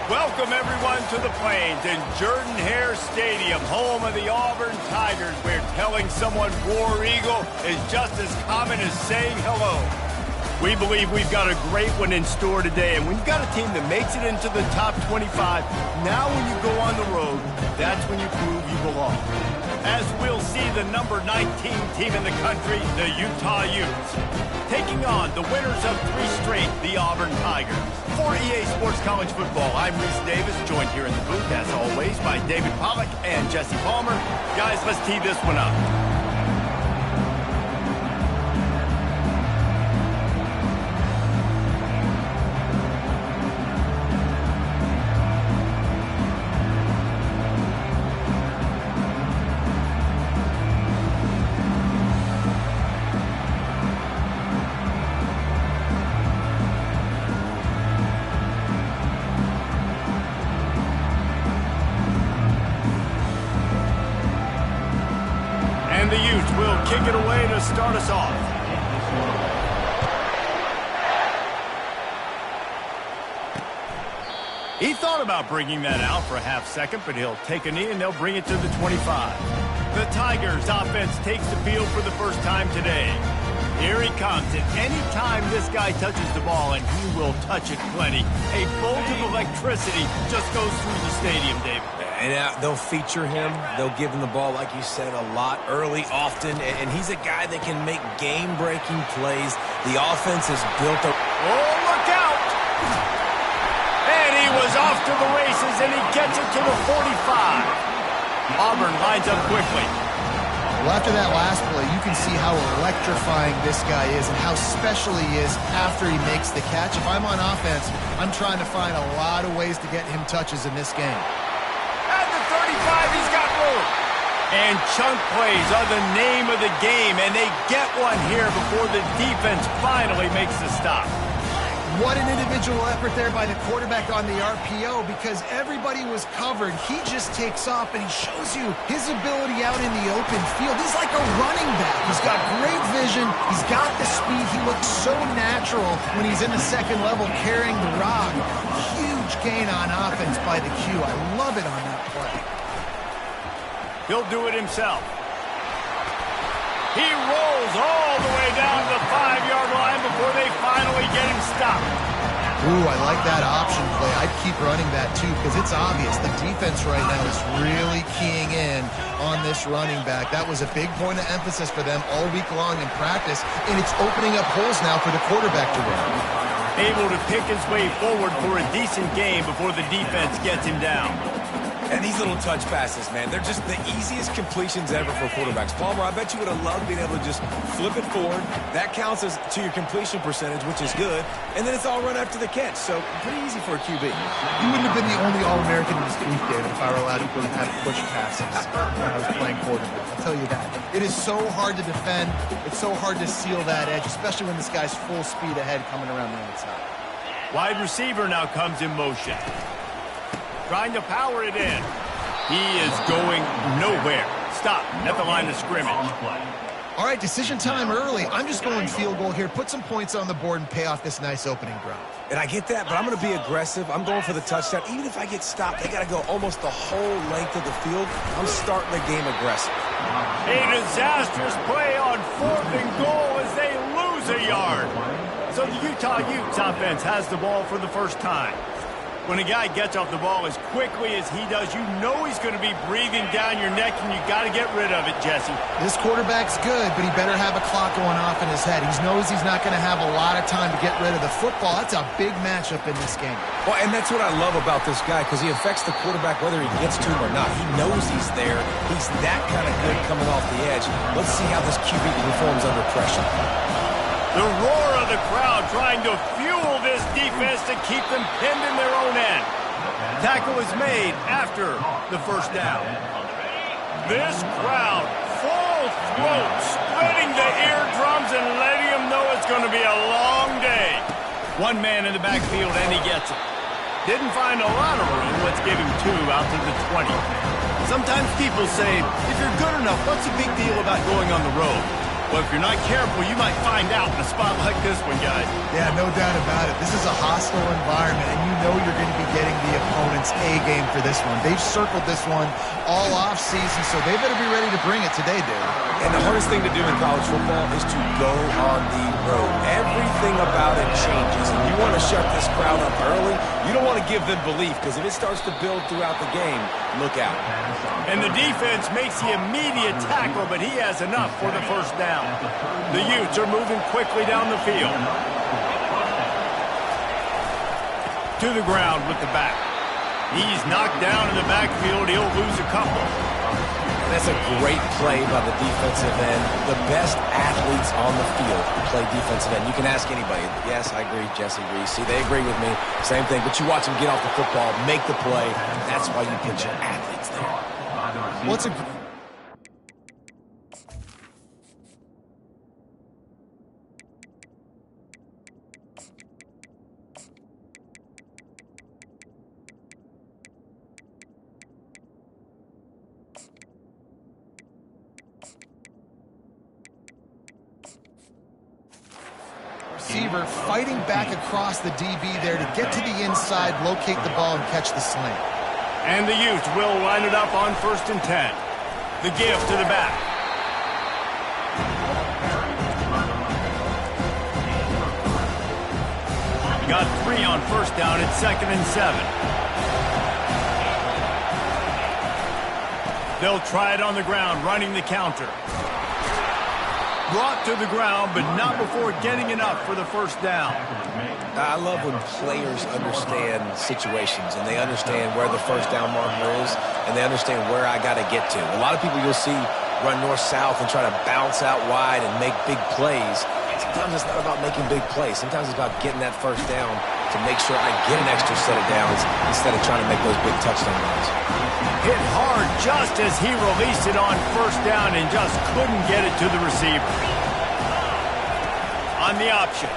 Welcome, everyone, to the Plains in Jordan-Hare Stadium, home of the Auburn Tigers, where telling someone War Eagle is just as common as saying hello. We believe we've got a great one in store today, and when you've got a team that makes it into the top 25, now when you go on the road, that's when you prove you belong. As we'll see the number 19 team in the country, the Utah Utes, taking on the winners of 3 straight, the Auburn Tigers. For EA Sports College Football, I'm Reese Davis, joined here in the booth, as always, by David Pollack and Jesse Palmer. Guys, let's tee this one up. And the Utes will kick it away to start us off. He thought about bringing that out for a half second, but he'll take a knee and they'll bring it to the 25. The Tigers offense takes the field for the first time today. Here he comes, and any time this guy touches the ball, and he will touch it plenty, a bolt of electricity just goes through the stadium, David. And they'll feature him. They'll give him the ball, like you said, a lot, early, often. And he's a guy that can make game-breaking plays. The offense is built up. Oh, look out! And he was off to the races, and he gets it to the 45. Auburn lines up quickly. Well, after that last play, you can see how electrifying this guy is and how special he is after he makes the catch. If I'm on offense, I'm trying to find a lot of ways to get him touches in this game. At the 35, he's got room. And chunk plays are the name of the game, and they get one here before the defense finally makes the stop. What an individual effort there by the quarterback on the RPO, because everybody was covered. He just takes off, and he shows you his ability out in the open field. He's like a running back. He's got great vision. He's got the speed. He looks so natural when he's in the second level carrying the rock. Huge gain on offense by the Q. I love it on that play. He'll do it himself. He rolls all the way down the 5-yard line before they finally get him stopped. Ooh, I like that option play. I'd keep running that too, because it's obvious the defense right now is really keying in on this running back. That was a big point of emphasis for them all week long in practice, and it's opening up holes now for the quarterback to run. Able to pick his way forward for a decent game before the defense gets him down. And these little touch passes, man, they're just the easiest completions ever for quarterbacks. Palmer, I bet you would have loved being able to just flip it forward. That counts as to your completion percentage, which is good. And then it's all run after the catch, so pretty easy for a QB. You wouldn't have been the only All-American in this league, David, if I were allowed to go and push passes when I was playing quarterback. I'll tell you that. It is so hard to defend. It's so hard to seal that edge, especially when this guy's full speed ahead coming around the outside. Wide receiver now comes in motion. Trying to power it in. He is going nowhere. Stop at the line of scrimmage. All right, decision time early. I'm just going field goal here. Put some points on the board and pay off this nice opening drive. And I get that, but I'm going to be aggressive. I'm going for the touchdown. Even if I get stopped, they got to go almost the whole length of the field. I'm starting the game aggressive. A disastrous play on 4th and goal as they lose a yard. So the Utah Utes offense has the ball for the first time. When a guy gets off the ball as quickly as he does, you know he's going to be breathing down your neck, and you got to get rid of it, Jesse. This quarterback's good, but he better have a clock going off in his head. He knows he's not going to have a lot of time to get rid of the football. That's a big matchup in this game. Well, and that's what I love about this guy, because he affects the quarterback whether he gets to him or not. He knows he's there. He's that kind of good coming off the edge. Let's see how this QB performs under pressure. The roar of the crowd trying to fuel this defense to keep them pinned in their own end. Tackle is made after the first down. This crowd, full throat, spreading the eardrums and letting them know it's going to be a long day. One man in the backfield, and he gets it. Didn't find a lot of room. Let's give him 2 out to the 20. Sometimes people say, if you're good enough, what's the big deal about going on the road? Well, if you're not careful, you might find out in a spot like this one, guys. Yeah, no doubt about it. This is a hostile environment, and you know you're going to be getting the opponent's A game for this one. They've circled this one all off-season, so they better be ready to bring it today, dude. And the hardest thing to do in college football is to go on the road. Everything about it changes, and you want to shut this crowd up early. You don't want to give them belief, because if it starts to build throughout the game, look out. And the defense makes the immediate tackle, but he has enough for the first down. The Utes are moving quickly down the field. To the ground with the back. He's knocked down in the backfield. He'll lose a couple. That's a great play by the defensive end. The best athletes on the field play defensive end. You can ask anybody. Yes, I agree, Jesse Reese. See, they agree with me. Same thing. But you watch them get off the football, make the play. That's why you put your athletes there. What's a... receiver fighting back across the DB there to get to the inside, locate the ball, and catch the slant. And the Utes will line it up on 1st and 10. The give to the back. Got 3 on 1st down at 2nd and 7. They'll try it on the ground, running the counter. Brought to the ground, but not before getting enough for the first down. I love when players understand situations and they understand where the first down marker is and they understand where I got to get to. A lot of people you'll see run north-south and try to bounce out wide and make big plays. Sometimes it's not about making big plays. Sometimes it's about getting that first down to make sure I get an extra set of downs instead of trying to make those big touchdown runs. Hit hard just as he released it on 1st down and just couldn't get it to the receiver. On the option.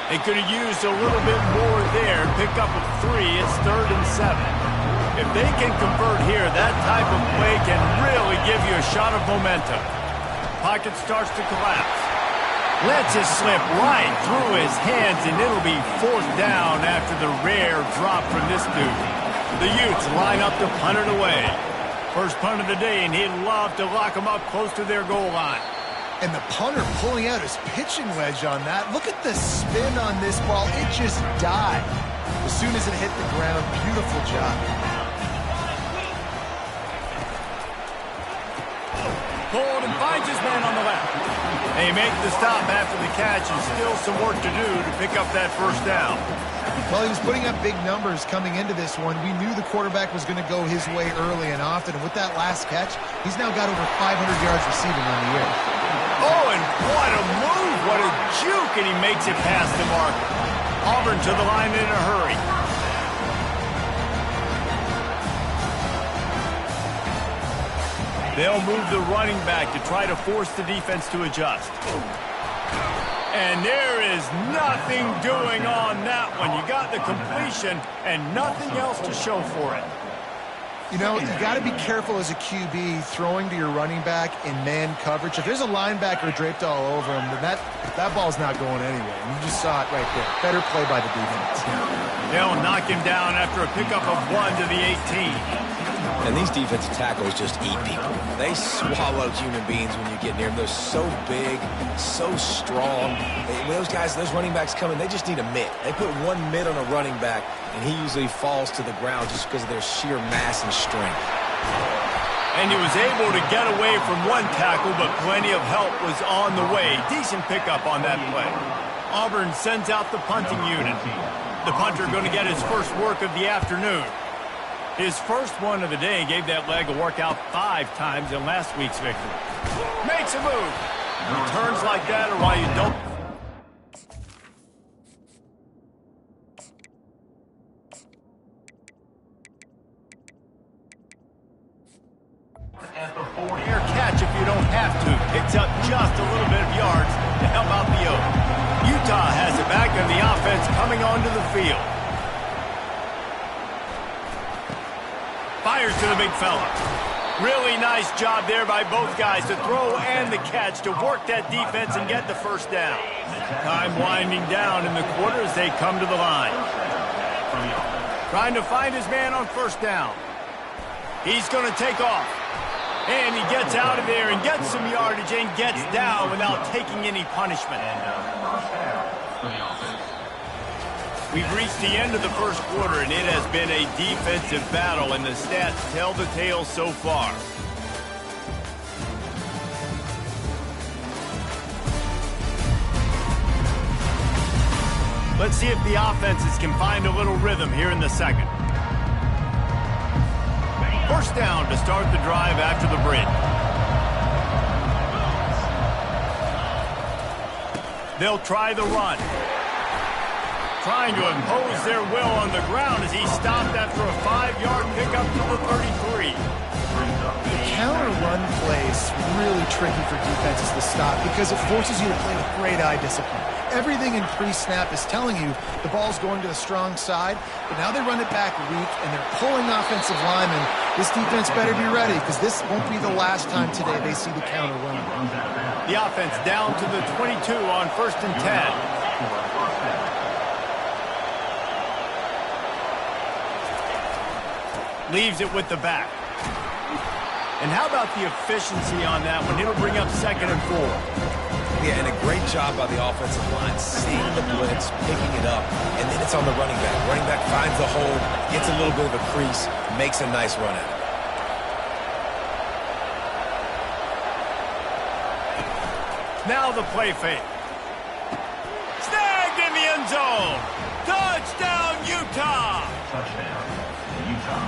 They could have used a little bit more there. Pick up a 3. It's 3rd and 7. If they can convert here, that type of play can really give you a shot of momentum. Pocket starts to collapse. Lets it slip right through his hands, and it'll be 4th down after the rare drop from this dude. The Utes line up to punt it away. First punt of the day, and he'd love to lock them up close to their goal line. And the punter pulling out his pitching wedge on that. Look at the spin on this ball. It just died. As soon as it hit the ground, beautiful job. Pulled and finds his man on the left. They make the stop after the catch, and still some work to do to pick up that first down. Well, he was putting up big numbers coming into this one. We knew the quarterback was going to go his way early and often. And with that last catch, he's now got over 500 yards receiving on the year. Oh, and what a move. What a juke, and he makes it past the marker. Auburn to the line in a hurry. They'll move the running back to try to force the defense to adjust. And there is nothing doing on that one. You got the completion and nothing else to show for it. You know, you got to be careful as a QB throwing to your running back in man coverage. If there's a linebacker draped all over him, then that ball's not going anywhere. And you just saw it right there. Better play by the defense. They'll knock him down after a pickup of 1 to the 18. And these defensive tackles just eat people. They swallow human beings when you get near them. They're so big, so strong. When those guys, those running backs come in, they just need a mitt. They put one mitt on a running back, and he usually falls to the ground just because of their sheer mass and strength. And he was able to get away from one tackle, but plenty of help was on the way. Decent pickup on that play. Auburn sends out the punting unit. The punter going to get his first work of the afternoon. His first one of the day gave that leg a workout 5 times in last week's victory. Makes a move. Returns like that are why you don't. Fair catch if you don't have to. Picks up just a little bit of yards to help out the Oak. Utah has it back and the offense coming onto the field. Fires to the big fella. Really nice job there by both guys, the throw and the catch, to work that defense and get the first down. Time winding down in the quarter as they come to the line. Trying to find his man on first down. He's going to take off. And he gets out of there and gets some yardage and gets down without taking any punishment. We've reached the end of the first quarter, and it has been a defensive battle, and the stats tell the tale so far. Let's see if the offenses can find a little rhythm here in the second. First down to start the drive after the bridge. They'll try the run. Trying to impose their will on the ground as he stopped after a 5-yard pickup to the 33. The counter run play is really tricky for defenses to stop because it forces you to play with great eye discipline. Everything in pre-snap is telling you the ball's going to the strong side, but now they run it back weak and they're pulling offensive linemen. This defense better be ready because this won't be the last time today they see the counter run. The offense down to the 22 on 1st and 10. Leaves it with the back. And how about the efficiency on that one? It'll bring up 2nd and 4. Yeah, and a great job by the offensive line, seeing the blitz, picking it up, and then it's on the running back. Running back finds the hole, gets a little bit of a crease, makes a nice run at it. Now the play fake. Snagged in the end zone. Touchdown, Utah.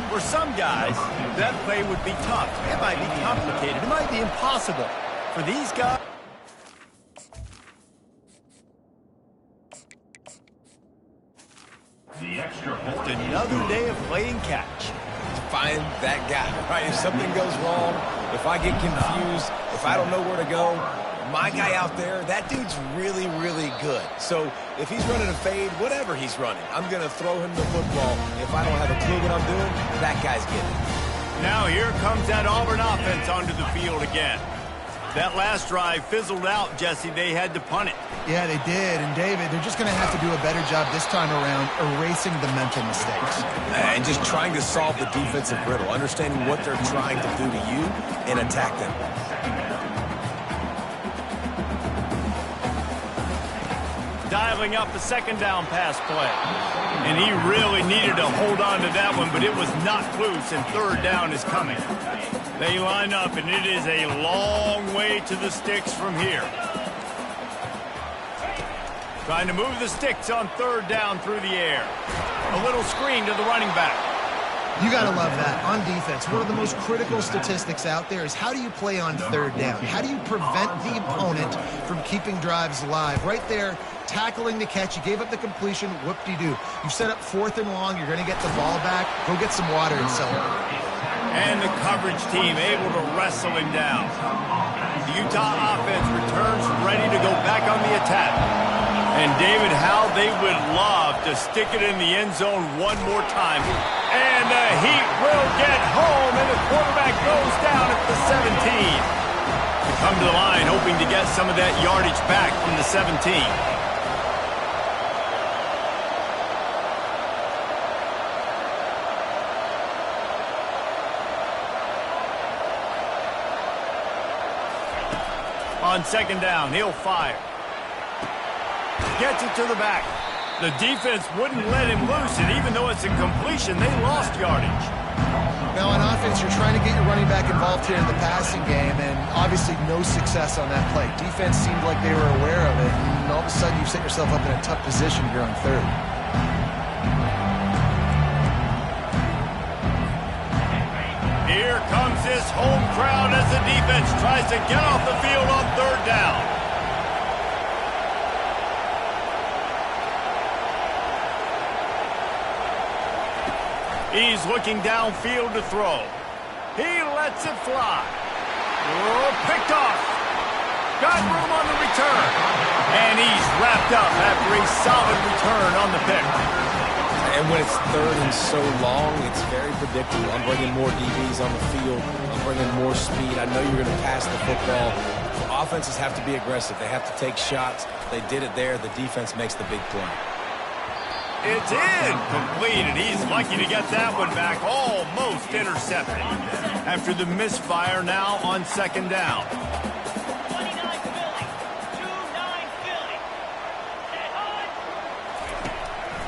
For some guys, that play would be tough. It might be complicated. It might be impossible. For these guys, just another day of playing catch. Find that guy, right? If something goes wrong, if I get confused, if I don't know where to go, my guy out there, that dude's really, really good. So if he's running a fade, whatever he's running, I'm going to throw him the football. If I don't have a clue what I'm doing, that guy's getting it. Now here comes that Auburn offense onto the field again. That last drive fizzled out, Jesse. They had to punt it. Yeah, they did. And, David, they're just going to have to do a better job this time around erasing the mental mistakes. And just trying to solve the defensive riddle, understanding what they're trying to do to you and attack them. Dialing up the 2nd down pass play. And he really needed to hold on to that one, but it was not loose, and 3rd down is coming. They line up, and it is a long way to the sticks from here. Trying to move the sticks on 3rd down through the air. A little screen to the running back. You got to love that. On defense, one of the most critical statistics out there is how do you play on 3rd down? How do you prevent the opponent from keeping drives alive? Right there, tackling the catch. You gave up the completion. Whoop-de-doo. You set up 4th and long. You're going to get the ball back. Go get some water and celebrate. And the coverage team able to wrestle him down. The Utah offense returns ready to go back on the attack. And David, how they would love to stick it in the end zone one more time. And the Heat will get home, and the quarterback goes down at the 17. They come to the line hoping to get some of that yardage back from the 17. On 2nd down, he'll fire. Gets it to the back. The defense wouldn't let him loose, and even though it's a completion, they lost yardage. Now on offense, you're trying to get your running back involved here in the passing game, and obviously no success on that play. Defense seemed like they were aware of it, and all of a sudden you set yourself up in a tough position here on 3rd. Here comes this home crowd as the defense tries to get off the field on 3rd down. He's looking downfield to throw. He lets it fly. Oh, picked off. Got room on the return. And he's wrapped up after a solid return on the pick. And when it's third and so long, it's very predictable. I'm bringing more DBs on the field. I'm bringing more speed. I know you're going to pass the football. So offenses have to be aggressive. They have to take shots. They did it there. The defense makes the big play. It's incomplete, and he's lucky to get that one back. Almost intercepted. After the misfire, now on second down.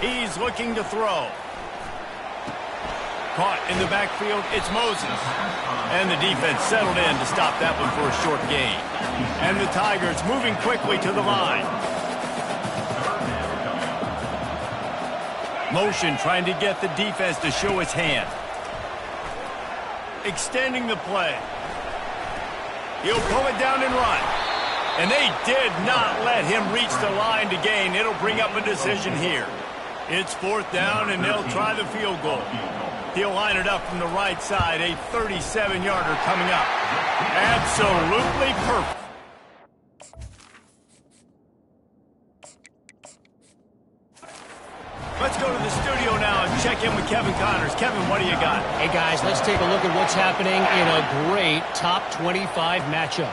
He's looking to throw. Caught in the backfield, it's Moses. And the defense settled in to stop that one for a short gain. And the Tigers moving quickly to the line. Motion trying to get the defense to show its hand. Extending the play. He'll pull it down and run. And they did not let him reach the line to gain. It'll bring up a decision here. It's fourth down, and they'll try the field goal. He'll line it up from the right side. A 37-yarder coming up. Absolutely perfect. Let's go to the studio now and check in with Kevin Connors. Kevin, what do you got? Hey, guys, let's take a look at what's happening in a great top 25 matchup.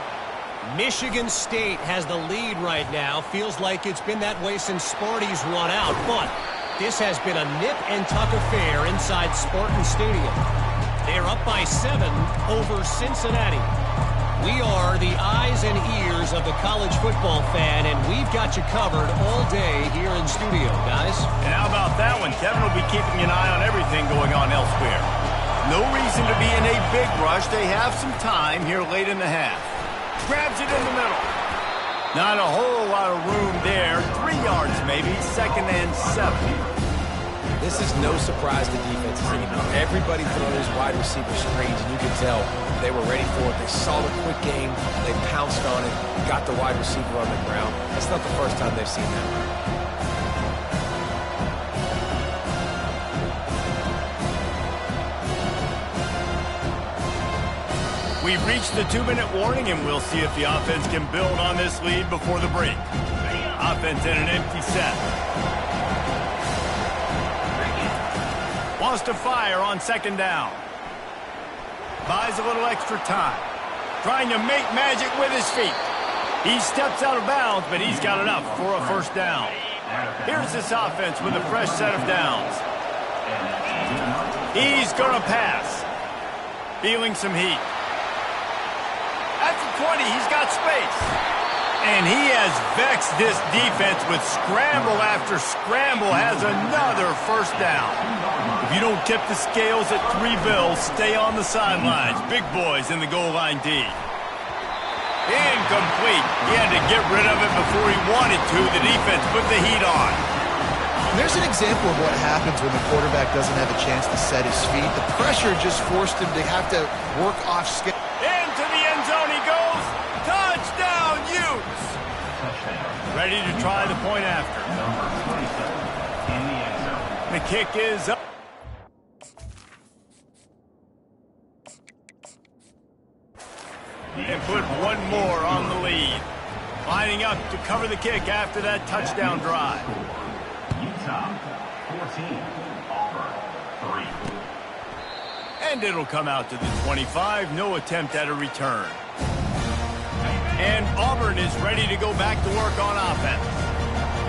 Michigan State has the lead right now. Feels like it's been that way since Sparty's run out, but this has been a nip-and-tuck affair inside Spartan Stadium. They're up by 7 over Cincinnati. We are the eyes and ears of the college football fan, and we've got you covered all day here in studio, guys. And how about that one? Kevin will be keeping an eye on everything going on elsewhere. No reason to be in a big rush. They have some time here late in the half. Grabs it in the middle. Not a whole lot of room there. 3 yards maybe. Second and 7. This is no surprise to defenses anymore. Everybody throws wide receiver screens, and you can tell they were ready for it. They saw the quick game. They pounced on it, got the wide receiver on the ground. That's not the first time they've seen that. We've reached the 2-minute warning, and we'll see if the offense can build on this lead before the break. Offense in an empty set. Wants to fire on second down. Buys a little extra time. Trying to make magic with his feet. He steps out of bounds, but he's got enough for a first down. Here's this offense with a fresh set of downs. He's going to pass. Feeling some heat. At the 20, he's got space. And he has vexed this defense with scramble after scramble, has another first down. If you don't tip the scales at 3 bills, stay on the sidelines. Big boys in the goal line D. Incomplete. He had to get rid of it before he wanted to. The defense put the heat on. There's an example of what happens when the quarterback doesn't have a chance to set his feet. The pressure just forced him to have to work off schedule. Into the end zone he goes. Touchdown, Utes! Ready to try the point after. The kick is up. And put one more on the lead. Lining up to cover the kick after that touchdown drive. Utah, 14, Auburn, 3. And it'll come out to the 25. No attempt at a return. And Auburn is ready to go back to work on offense.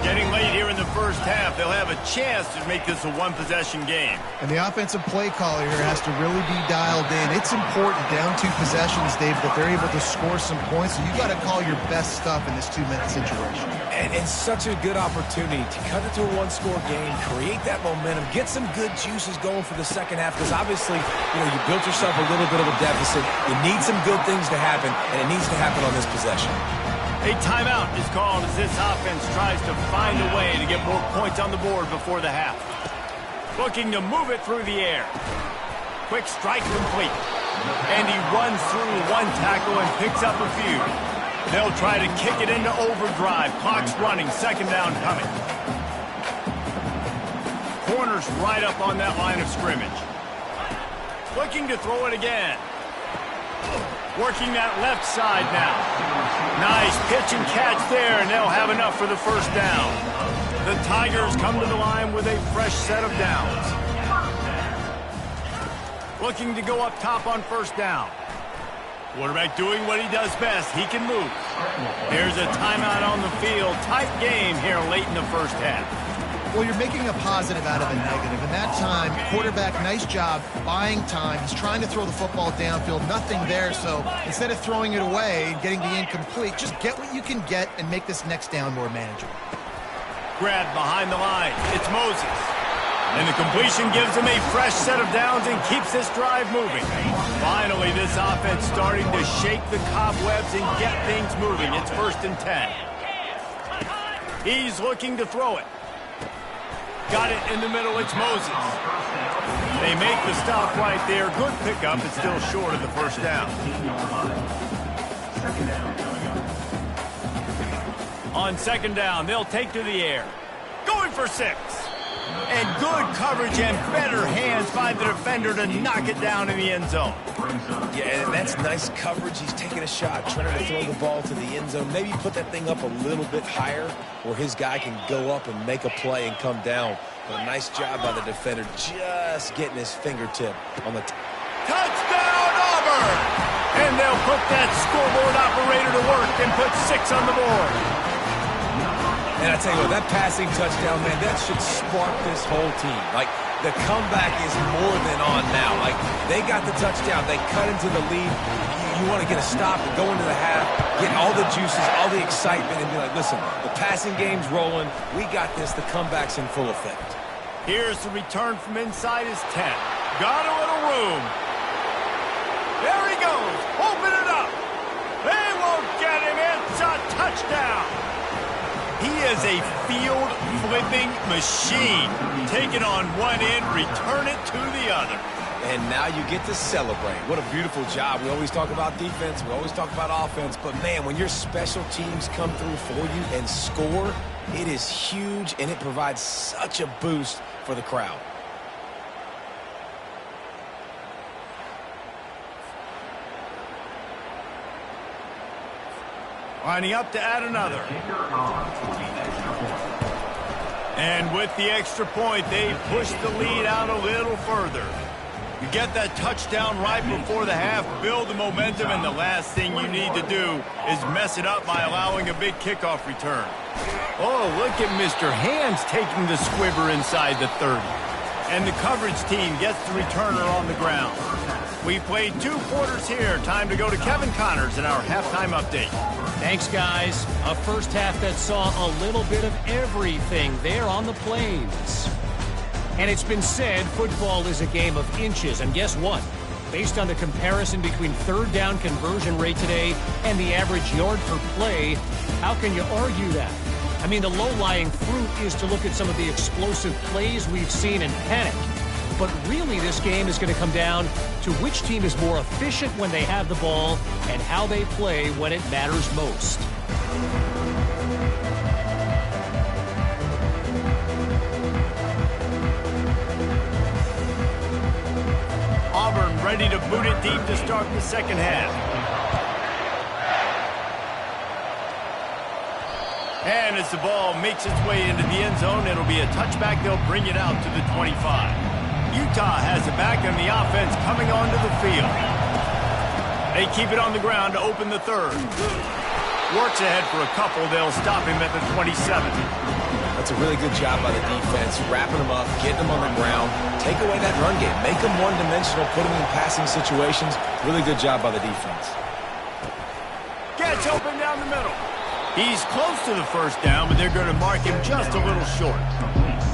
Getting late here in the first half, they'll have a chance to make this a one-possession game. And the offensive play caller here has to really be dialed in. It's important down 2 possessions, Dave, that they're able to score some points. So you got to call your best stuff in this 2-minute situation. And it's such a good opportunity to cut it to a 1-score game, create that momentum, get some good juices going for the second half, because obviously, you built yourself a little bit of a deficit. You need some good things to happen, and it needs to happen on this possession. A timeout is called as this offense tries to find a way to get more points on the board before the half. Looking to move it through the air. Quick strike complete. And he runs through 1 tackle and picks up a few. They'll try to kick it into overdrive. Clock's running. Second down coming. Corners right up on that line of scrimmage. Looking to throw it again. Working that left side now. Nice pitch and catch there, and they'll have enough for the first down. The Tigers come to the line with a fresh set of downs. Looking to go up top on first down. Quarterback doing what he does best. He can move. There's a timeout on the field. Tight game here late in the first half. Well, you're making a positive out of a negative. And that time, quarterback, nice job buying time. He's trying to throw the football downfield. Nothing there. So instead of throwing it away and getting the incomplete, just get what you can get and make this next down more manageable. Grabbed behind the line. It's Moses. And the completion gives him a fresh set of downs and keeps this drive moving. Finally, this offense starting to shake the cobwebs and get things moving. It's 1st and 10. He's looking to throw it. Got it in the middle. It's Moses. They make the stop right there. Good pickup. It's still short of the first down. On second down, they'll take to the air. Going for 6. And good coverage and better hands by the defender to knock it down in the end zone. Yeah, and that's nice coverage. He's taking a shot, trying to throw the ball to the end zone. Maybe put that thing up a little bit higher where his guy can go up and make a play and come down. But a nice job by the defender just getting his fingertip on the touchdown, Auburn! And they'll put that scoreboard operator to work and put 6 on the board. And I tell you what, that passing touchdown, man, that should spark this whole team. Like, the comeback is more than on now. Like, they got the touchdown. They cut into the lead. You want to get a stop and go into the half, get all the juices, all the excitement, and be like, listen, the passing game's rolling. We got this. The comeback's in full effect. Here's the return from inside his 10. Got a little room. There he goes. Open it up. They won't get him. It's a touchdown. He is a field-flipping machine. Take it on one end, return it to the other. And now you get to celebrate. What a beautiful job. We always talk about defense. We always talk about offense. But, man, when your special teams come through for you and score, it is huge, and it provides such a boost for the crowd. Lining up to add another. And with the extra point, they push the lead out a little further. You get that touchdown right before the half, build the momentum, and the last thing you need to do is mess it up by allowing a big kickoff return. Oh, look at Mr. Hands taking the squibber inside the 30. And the coverage team gets the returner on the ground. We played 2 quarters here. Time to go to Kevin Connors in our halftime update. Thanks, guys. A first half that saw a little bit of everything there on the Plains. And it's been said football is a game of inches. And guess what? Based on the comparison between third down conversion rate today and the average yard per play, how can you argue that? I mean, the low-lying fruit is to look at some of the explosive plays we've seen and panic. But really, this game is going to come down to which team is more efficient when they have the ball and how they play when it matters most. Auburn ready to boot it deep to start the second half. And as the ball makes its way into the end zone, it'll be a touchback. They'll bring it out to the 25. Utah has it back on the offense coming onto the field. They keep it on the ground to open the third. Works ahead for a couple. They'll stop him at the 27. That's a really good job by the defense, wrapping them up, getting them on the ground, take away that run game, make them one-dimensional, put them in passing situations. Really good job by the defense. Gets open down the middle. He's close to the first down, but they're going to mark him just a little short.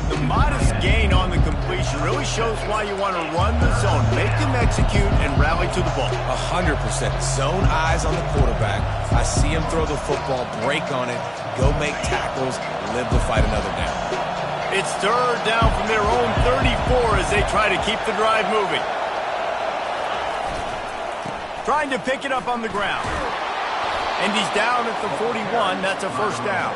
The modest gain on the completion really shows why you want to run the zone, make them execute, and rally to the ball. 100%. Zone eyes on the quarterback. I see him throw the football, break on it, go make tackles, live to fight another down. It's third down from their own 34 as they try to keep the drive moving. Trying to pick it up on the ground. And he's down at the 41. That's a first down.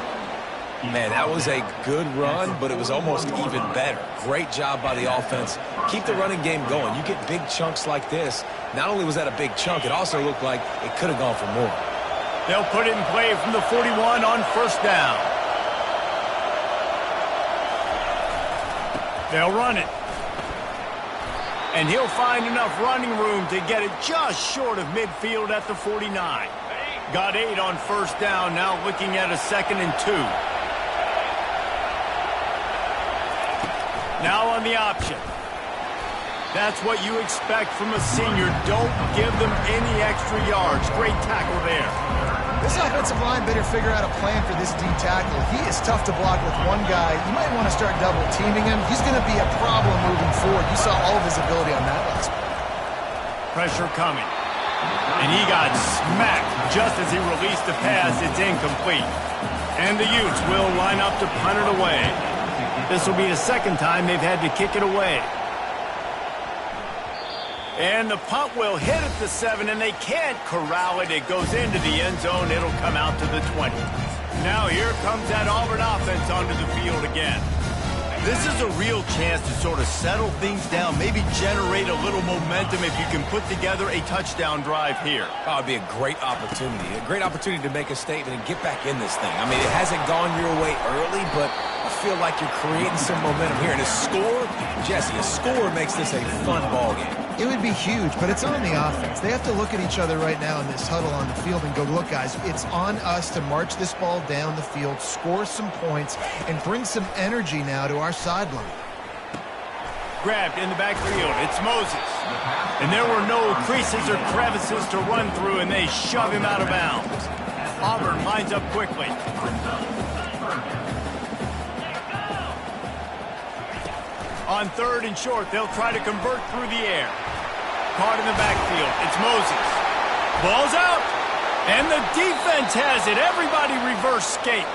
Man, that was a good run, but it was almost even better. Great job by the offense. Keep the running game going. You get big chunks like this. Not only was that a big chunk, it also looked like it could have gone for more. They'll put it in play from the 41 on first down. They'll run it. And he'll find enough running room to get it just short of midfield at the 49. Got 8 on first down, now looking at a 2nd and 2. Now on the option. That's what you expect from a senior. Don't give them any extra yards. Great tackle there. This offensive line better figure out a plan for this D tackle. He is tough to block with one guy. You might want to start double teaming him. He's going to be a problem moving forward. You saw all of his ability on that last play. Pressure coming. And he got smacked just as he released the pass. It's incomplete. And the Utes will line up to punt it away. This will be the 2nd time they've had to kick it away. And the punt will hit at the 7, and they can't corral it. It goes into the end zone. It'll come out to the 20. Now here comes that Auburn offense onto the field again. This is a real chance to sort of settle things down, maybe generate a little momentum if you can put together a touchdown drive here. Oh, it'd be a great opportunity to make a statement and get back in this thing. I mean, it hasn't gone your way early, but I feel like you're creating some momentum here. And a score, Jesse, a score makes this a fun ball game. It would be huge, but it's on the offense. They have to look at each other right now in this huddle on the field and go, look, guys, it's on us to march this ball down the field, score some points, and bring some energy now to our sideline. Grabbed in the backfield. It's Moses. And there were no creases or crevices to run through, and they shove him out of bounds. Auburn lines up quickly. On 3rd and short, they'll try to convert through the air. Caught in the backfield. It's Moses. Ball's out. And the defense has it. Everybody reverse skate.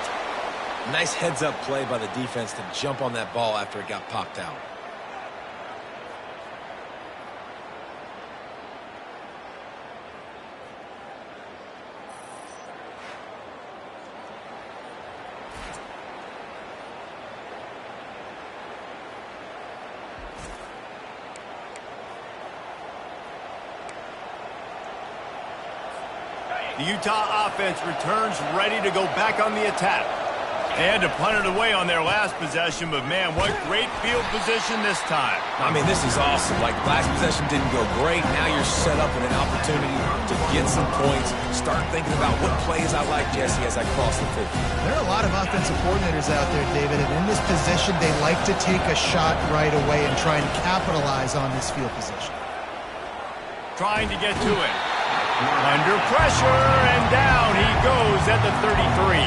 Nice heads-up play by the defense to jump on that ball after it got popped out. The Utah offense returns ready to go back on the attack. They had to punt it away on their last possession, but man, what great field position this time. I mean, this is awesome. Like, last possession didn't go great. Now you're set up with an opportunity to get some points. Start thinking about what plays I like, Jesse, as I cross the 50. There are a lot of offensive coordinators out there, David, and in this position, they like to take a shot right away and try and capitalize on this field position. Trying to get to it. Under pressure, and down he goes at the 33.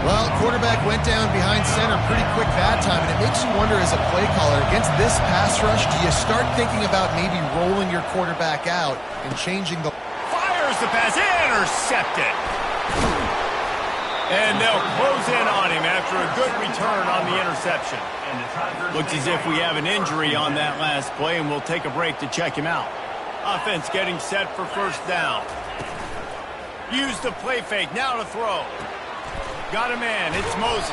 Well, quarterback went down behind center pretty quick that time, and it makes you wonder as a play caller, against this pass rush, do you start thinking about maybe rolling your quarterback out and changing the... Fires the pass, intercepted. And they'll close in on him after a good return on the interception. Looks as if we have an injury on that last play, and we'll take a break to check him out. Offense getting set for first down. Use the play fake, now to throw. Got a man, it's Moses.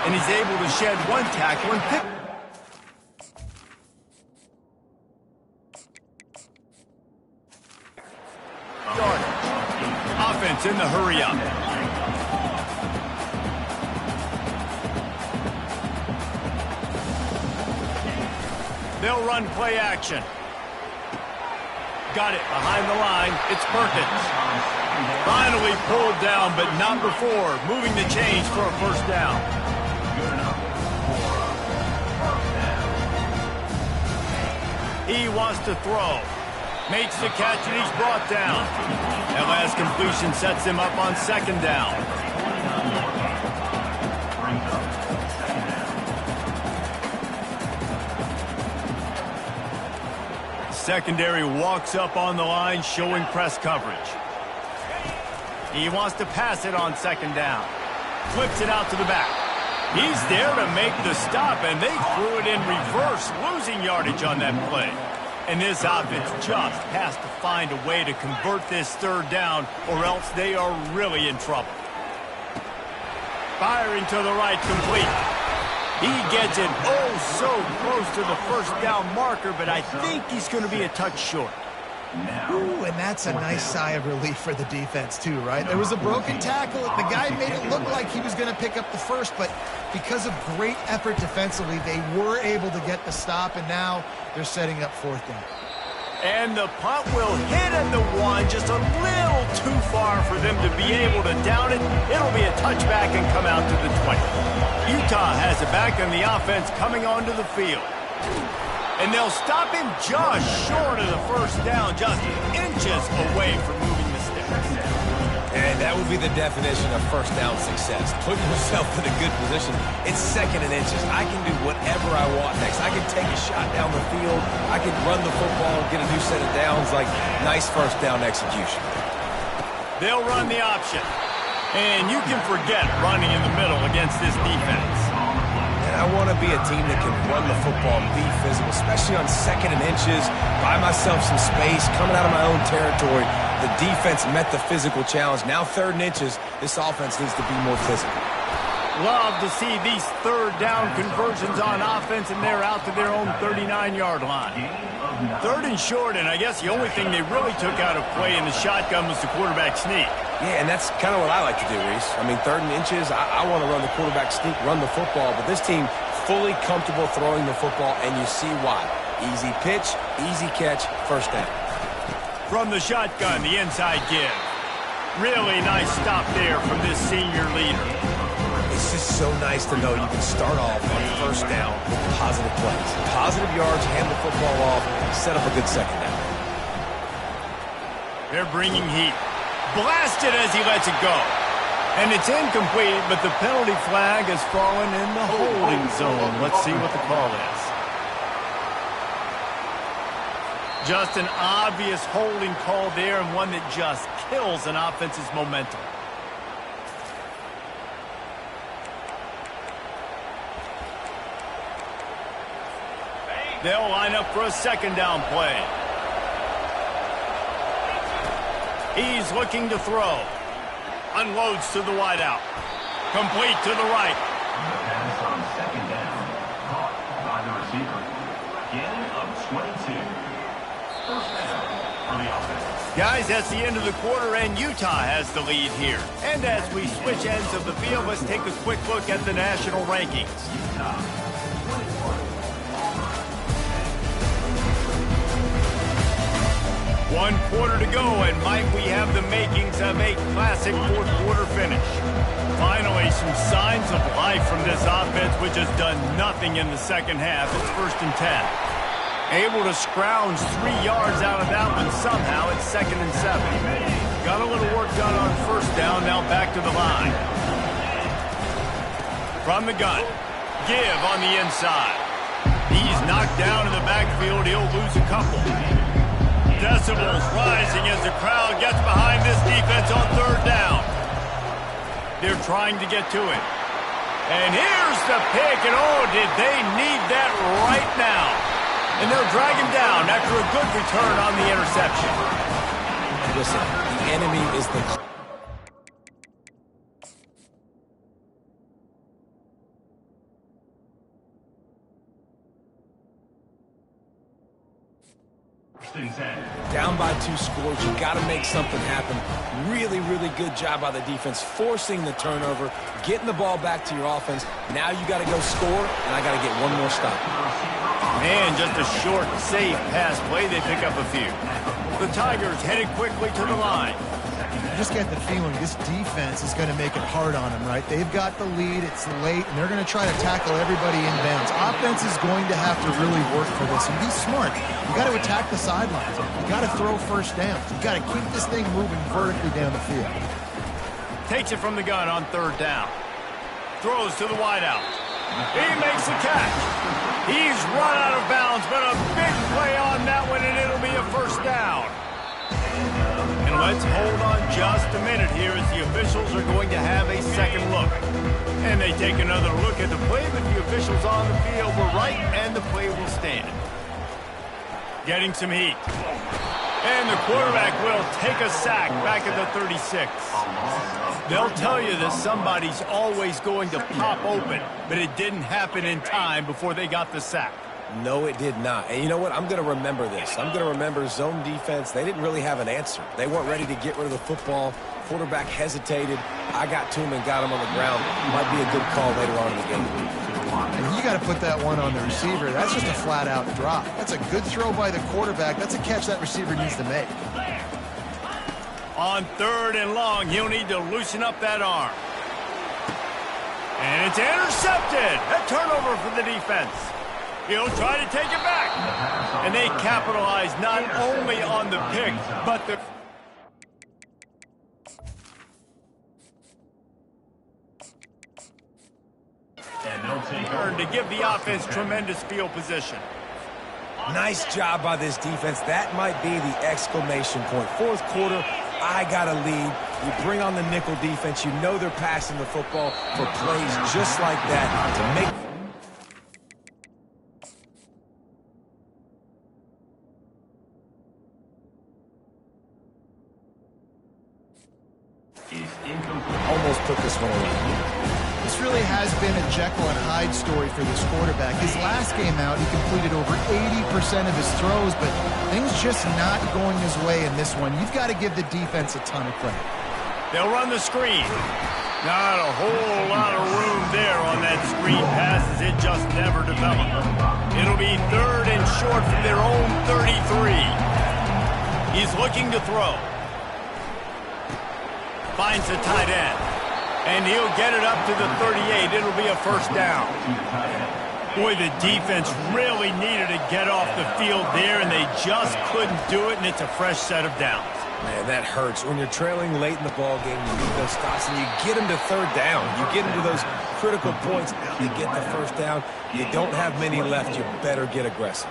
And he's able to shed one tackle and pick. Offense in the hurry up. They'll run play action. Got it behind the line. It's Perkins. Finally pulled down, but not before. Moving the chains for a first down. He wants to throw. Makes the catch, and he's brought down. That last completion sets him up on 2nd down. Secondary walks up on the line, showing press coverage. He wants to pass it on 2nd down. Flips it out to the back. He's there to make the stop, and they threw it in reverse, losing yardage on that play. And this offense just has to find a way to convert this 3rd down, or else they are really in trouble. Firing to the right, complete. He gets it oh so close to the first down marker, but I think he's going to be a touch short. Ooh, and that's a nice sigh of relief for the defense too, right? There was a broken tackle. The guy made it look like he was going to pick up the first, but because of great effort defensively, they were able to get the stop, and now they're setting up fourth down. And the punt will hit at the 1, just a little too far for them to be able to down it. It'll be a touchback and come out to the 20. Utah has it back, and the offense coming onto the field. And they'll stop him just short of the first down, just inches away from moving the sticks. And that would be the definition of first down success. Putting yourself in a good position. It's second and inches. I can do whatever I want next. I can take a shot down the field. I can run the football, get a new set of downs. Like, nice first down execution. They'll run the option. And you can forget running in the middle against this defense. I want to be a team that can run the football and be physical, especially on second and inches, buy myself some space, coming out of my own territory. The defense met the physical challenge. Now third and inches, this offense needs to be more physical. Love to see these third down conversions on offense, and they're out to their own 39-yard line. Third and short, and I guess the only thing they really took out of play in the shotgun was the quarterback sneak. Yeah, and that's kind of what I like to do, Reese. I mean, third and inches, I want to run the quarterback sneak, run the football, but this team fully comfortable throwing the football, and you see why. Easy pitch, easy catch, first down. From the shotgun, the inside give. Really nice stop there from this senior leader. It's just so nice to know you can start off on first down with positive plays. Positive yards, hand the football off, set up a good second down. They're bringing heat. Blasted as he lets it go. And it's incomplete, but the penalty flag has fallen in the holding zone. Let's see what the call is. Just an obvious holding call there, and one that just kills an offense's momentum. They'll line up for a second down play. He's looking to throw. Unloads to the wideout. Complete to the right. Pass on second down. Caught by the receiver. Gain of 22. First down for the offense. Guys, that's the end of the quarter, and Utah has the lead here. And as we switch ends of the field, let's take a quick look at the national rankings. Utah. 1 quarter to go, and might we have the makings of a classic fourth quarter finish. Finally, some signs of life from this offense, which has done nothing in the second half. It's 1st and 10. Able to scrounge 3 yards out of that one somehow. It's 2nd and 7. Got a little work done on first down, now back to the line. From the gun, give on the inside. He's knocked down in the backfield. He'll lose a couple. Decibels rising as the crowd gets behind this defense on third down. They're trying to get to it. And here's the pick, and oh, did they need that right now. And they'll drag him down after a good return on the interception. Listen, the enemy is the... Down by 2 scores, you got to make something happen. Really, really good job by the defense, forcing the turnover, getting the ball back to your offense. Now you got to go score, and I got to get one more stop. Man, just a short, safe pass play. They pick up a few. The Tigers headed quickly to the line. I just get the feeling this defense is going to make it hard on them, right? They've got the lead, it's late, and they're going to try to tackle everybody inbounds. Offense is going to have to really work for this, and be smart. You got to attack the sidelines. You got to throw first downs. You got to keep this thing moving vertically down the field. Takes it from the gun on third down. Throws to the wideout. He makes the catch. He's run out of bounds, but a big play on that one, and it'll be a first down. And let's hold on just a minute here as the officials are going to have a second look. And they take another look at the play, but the officials on the field were right, and the play will stand. Getting some heat. And the quarterback will take a sack back at the 36. They'll tell you that somebody's always going to pop open, but it didn't happen in time before they got the sack. No, it did not. And you know what? I'm going to remember this. I'm going to remember zone defense. They didn't really have an answer. They weren't ready to get rid of the football. Quarterback hesitated. I got to him and got him on the ground. Might be a good call later on in the game. And you got to put that one on the receiver. That's just a flat-out drop. That's a good throw by the quarterback. That's a catch that receiver needs to make. On 3rd and long, he'll need to loosen up that arm. And it's intercepted. A turnover for the defense. He'll try to take it back. And they capitalize not only on the pick, but the... turn to give the offense tremendous field position. Nice job by this defense. That might be the exclamation point. 4th quarter, I got a lead. You bring on the nickel defense. You know they're passing the football for plays just like that to make... Almost put this one away. This really has been a Jekyll and Hyde story for this quarterback. His last game out, he completed over 80% of his throws, but things just not going his way in this one. You've got to give the defense a ton of credit. They'll run the screen. Not a whole lot of room there on that screen pass as it just never developed. It'll be 3rd and short from their own 33. He's looking to throw. Finds the tight end. And he'll get it up to the 38. It'll be a first down. Boy, the defense really needed to get off the field there, and they just couldn't do it, and it's a fresh set of downs. Man, that hurts. When you're trailing late in the ball game, you need those stops, and you get them to 3rd down. You get into those critical points. You get the first down. You don't have many left. You better get aggressive.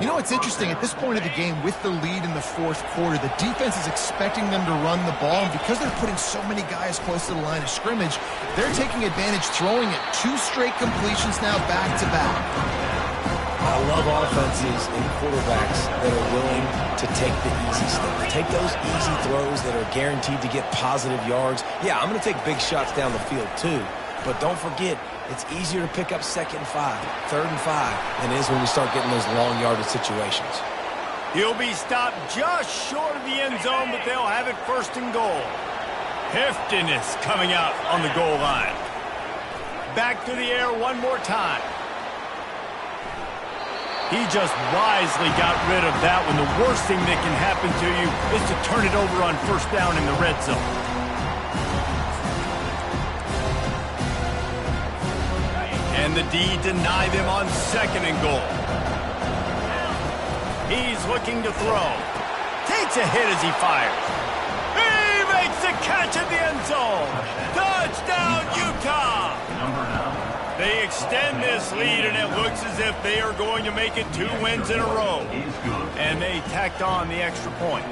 You know, it's interesting. At this point of the game, with the lead in the 4th quarter, the defense is expecting them to run the ball, and because they're putting so many guys close to the line of scrimmage, they're taking advantage, throwing it 2 straight completions now back-to-back. I love offenses and quarterbacks that are willing to take the easy stuff. Take those easy throws that are guaranteed to get positive yards. Yeah, I'm going to take big shots down the field too, but don't forget, it's easier to pick up 2nd and 5, 3rd and 5 than it is when we start getting those long yardage situations. He'll be stopped just short of the end zone, but they'll have it 1st and goal. Heftiness coming out on the goal line. Back to the air one more time. He just wisely got rid of that one. The worst thing that can happen to you is to turn it over on 1st down in the red zone. And the D deny them on 2nd and goal. He's looking to throw. Takes a hit as he fires. He makes the catch at the end zone. Touchdown, Utah! They extend this lead, and it looks as if they are going to make it 2 wins in a row. And they tacked on the extra point.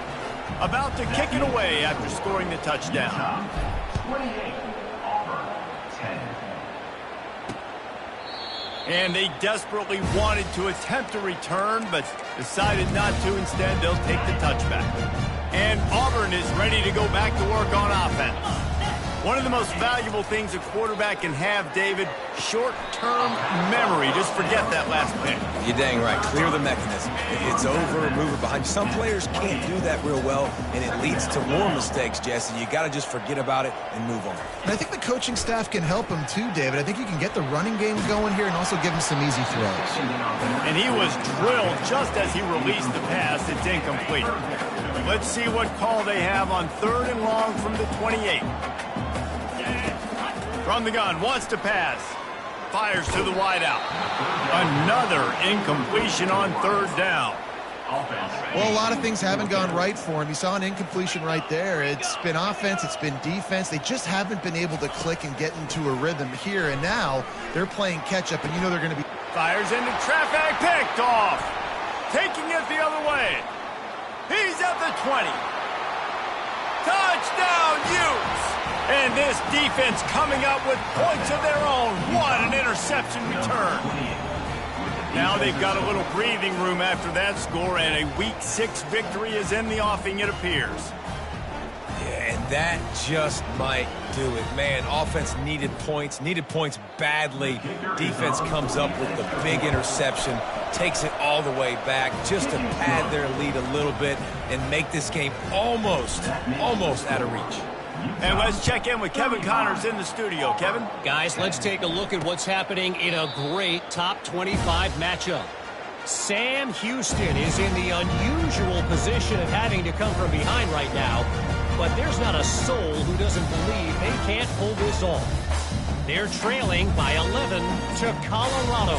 About to kick it away after scoring the touchdown. 28, Auburn, 10. And they desperately wanted to attempt a return, but decided not to. Instead, they'll take the touchback. And Auburn is ready to go back to work on offense. One of the most valuable things a quarterback can have, David, short-term memory. Just forget that last pick. You're dang right. Clear the mechanism. It's over, move it behind you. Some players can't do that real well, and it leads to more mistakes, Jesse. You got to just forget about it and move on. And I think the coaching staff can help him too, David. I think you can get the running game going here and also give him some easy throws. And he was drilled just as he released the pass. It's incomplete. Let's see what call they have on 3rd and long from the 28. From the gun, wants to pass. Fires to the wideout. Another incompletion on 3rd down. Well, a lot of things haven't gone right for him. You saw an incompletion right there. It's been offense, it's been defense. They just haven't been able to click and get into a rhythm here. And now they're playing catch-up, and you know they're going to be... Fires into traffic, picked off. Taking it the other way. He's at the 20. Touchdown, Utes! And this defense coming up with points of their own. What an interception return. Now they've got a little breathing room after that score, and a Week 6 victory is in the offing, it appears. Yeah, and That just might do it. Man, offense needed points badly. Defense comes up with the big interception, takes it all the way back just to pad their lead a little bit and make this game almost out of reach. And let's check in with Kevin Connors in the studio. Kevin? Guys, let's take a look at what's happening in a great top 25 matchup. Sam Houston is in the unusual position of having to come from behind right now, but there's not a soul who doesn't believe they can't pull this off. They're trailing by 11 to Colorado.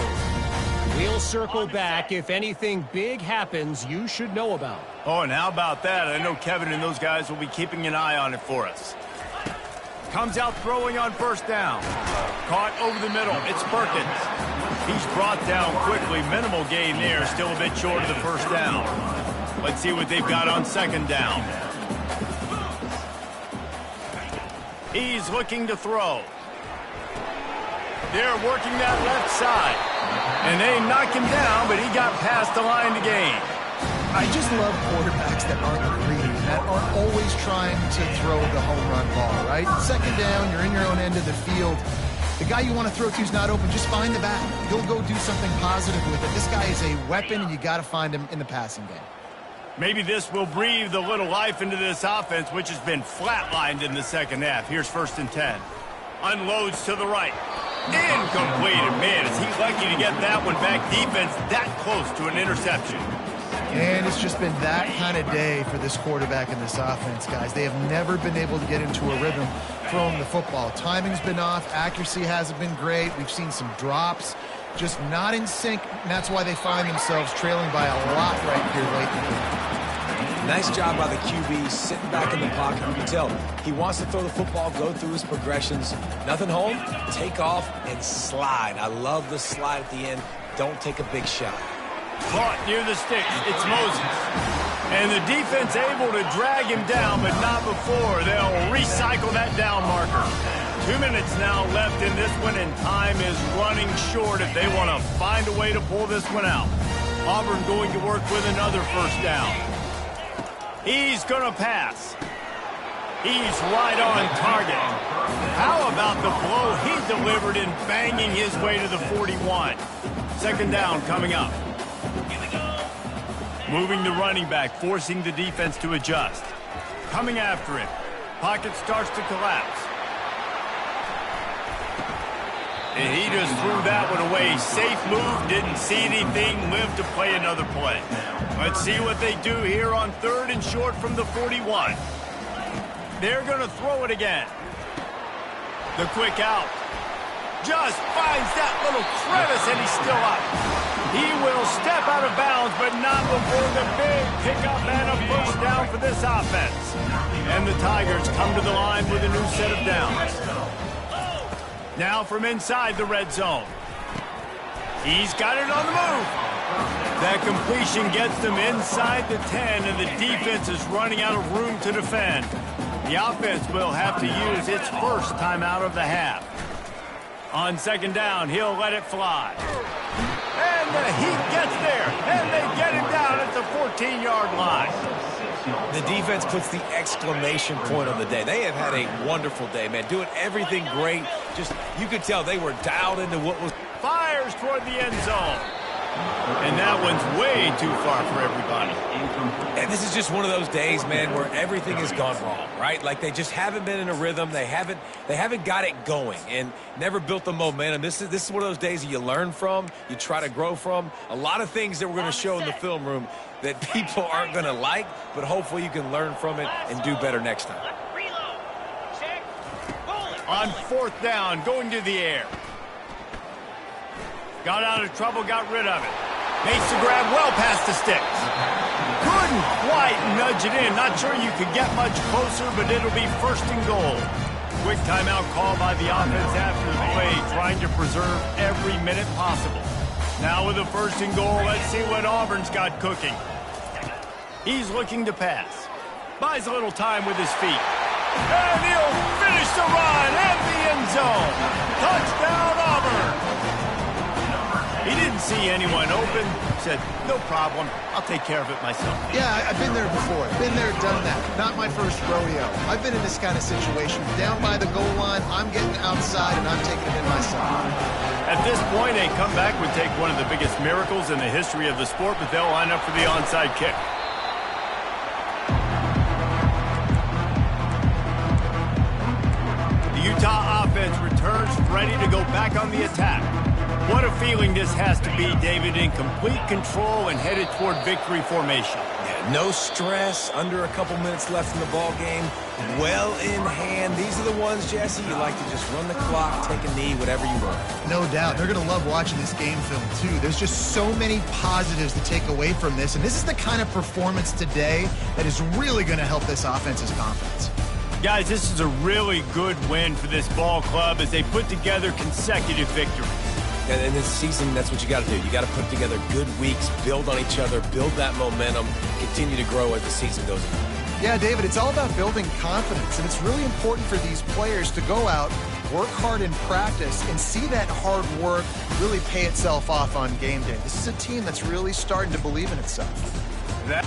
We'll circle back if anything big happens you should know about. Oh, and how about that? I know Kevin and those guys will be keeping an eye on it for us. Comes out throwing on first down. Caught over the middle. It's Perkins. He's brought down quickly. Minimal gain there. Still a bit short of the first down. Let's see what they've got on second down. He's looking to throw. They're working that left side. And they knock him down, but he got past the line to gain. I just love quarterbacks that aren't greedy, that aren't always trying to throw the home run ball, right? Second down, you're in your own end of the field. The guy you want to throw to is not open. Just find the back. He'll go do something positive with it. This guy is a weapon, and you got to find him in the passing game. Maybe this will breathe a little life into this offense, which has been flatlined in the second half. Here's 1st and 10. Unloads to the right. Incomplete. Man, is he lucky to get that one back. Defense that close to an interception. And it's just been that kind of day for this quarterback and this offense, guys. They have never been able to get into a rhythm throwing the football. Timing's been off. Accuracy hasn't been great. We've seen some drops. Just not in sync, and that's why they find themselves trailing by a lot right here late in the game. Nice job by the QB, sitting back in the pocket. You can tell he wants to throw the football, go through his progressions. Nothing home, take off, and slide. I love the slide at the end. Don't take a big shot. Caught near the sticks. It's Moses. And the defense able to drag him down, but not before. They'll recycle that down marker. 2 minutes now left in this one, and time is running short if they want to find a way to pull this one out. Auburn going to work with another first down. He's going to pass. He's right on target. How about the blow he delivered in banging his way to the 41? Second down coming up. Moving the running back, forcing the defense to adjust. Coming after him. Pocket starts to collapse. And he just threw that one away. Safe move, didn't see anything, lived to play another play. Let's see what they do here on 3rd and short from the 41. They're going to throw it again. The quick out. Just finds that little crevice, and he's still up. He will step out of bounds, but not before the big pickup and a first down for this offense. And the Tigers come to the line with a new set of downs. Now from inside the red zone. He's got it on the move. That completion gets them inside the 10, and the defense is running out of room to defend. The offense will have to use its first timeout of the half. On second down, he'll let it fly. And the Heat gets there, and they get him down at the 14-yard line. The defense puts the exclamation point on the day. They have had a wonderful day, man. Doing everything great. Just, you could tell they were dialed into what was. Fires toward the end zone. And that one's way too far for everybody. And this is just one of those days, man, where everything has gone wrong, right? Like they just haven't been in a rhythm. They haven't got it going and never built the momentum. This is one of those days that you learn from, you try to grow from. A lot of things that we're going to show in the film room that people aren't going to like, but hopefully you can learn from it and do better next time. On 4th down, going to the air. Got out of trouble, got rid of it. Makes the grab well past the sticks. Couldn't quite nudge it in. Not sure you could get much closer, but it'll be 1st and goal. Quick timeout call by the offense after the play, trying to preserve every minute possible. Now with a 1st and goal, let's see what Auburn's got cooking. He's looking to pass. Buys a little time with his feet. And he'll finish the run and the end zone. Touchdown, Auburn. He didn't see anyone open, said, no problem, I'll take care of it myself. Yeah, I've been there before. Been there, done that. Not my first rodeo. I've been in this kind of situation. Down by the goal line, I'm getting outside and I'm taking it in myself. At this point, a comeback would take one of the biggest miracles in the history of the sport, but they'll line up for the onside kick. The Utah offense returns ready to go back on the attack. What a feeling this has to be, David, in complete control and headed toward victory formation. Yeah, no stress, under a couple minutes left in the ball game, well in hand. These are the ones, Jesse, you like to just run the clock, take a knee, whatever you want. No doubt. They're going to love watching this game film, too. There's just so many positives to take away from this, and this is the kind of performance today that is really going to help this offense's confidence. Guys, this is a really good win for this ball club as they put together consecutive victories. And in this season, that's what you got to do. You got to put together good weeks, build on each other, build that momentum, continue to grow as the season goes on. Yeah, David, it's all about building confidence, and it's really important for these players to go out, work hard in practice, and see that hard work really pay itself off on game day. This is a team that's really starting to believe in itself. That